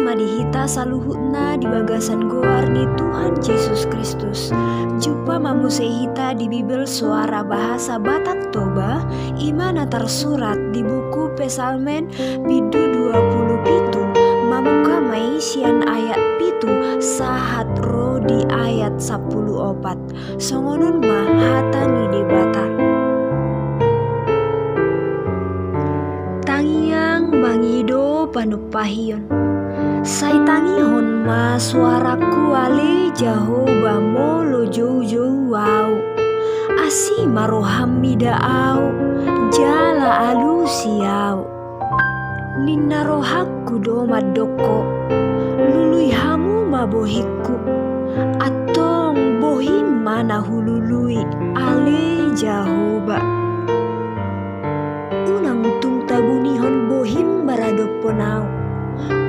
madihita saluhutna di bagasan goarni Tuhan Yesus Kristus. Jumpa mamusehita di Bibel suara bahasa Batak Toba, imana tersurat di buku Pesalmen bidu 27, mamuka maisian ayat pitu sahat ro di ayat 14. Songonun mah hatani debata. Tangiang bangido panupahion. Sai tangihon ma suaraku ale Jahoba molo jou-jou wau. Asi marohamida au jala alusiau. Ninna rohakku do madoko lului hamu mabohiku. Atong bohim mana hulului ale Jahoba. Unang tung tabunihon bohim baradoponau.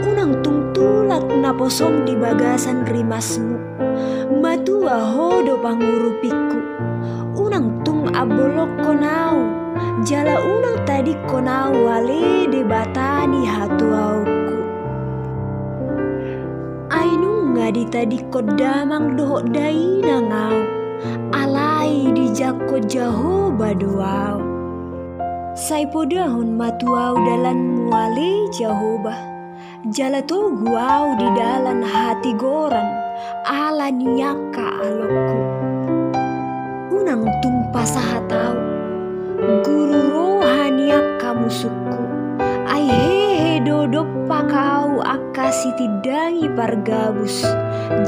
Unang tung tulak naposong di bagasan rimasmu. Matua hodo pangurupiku. Unang tung abolok konau. Jala unang tadi konau wale debatani hatuauku. Ainu ngadi tadi kodamang dohok dai nangau. Alai di jako Jahoba doau. Sai podahon matuau dalan muale Jahoba. Jala to guau di dalan hati goran ala niaka alokku. Unang tung pasahatau guru rohaniaka musuku. Ai hehe dodop pakau akasi tidangi pargabus.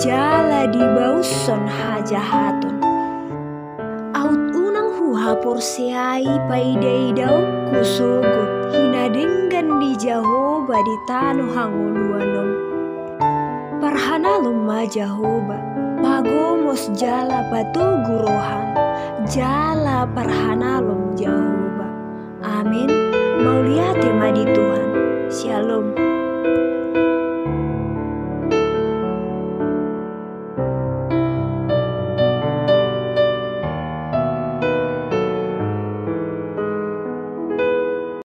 Jala di bauson hajahaton. Aut unang huhapor seai paidai dauku sogot. Hina denggan di Jahoba di tanu hanguluanom. Parhana luma Jahoba pagomos jala patu gurohan. Jala parhana lum Jahoba. Amin. Mauliate madi Tuhan. Shalom.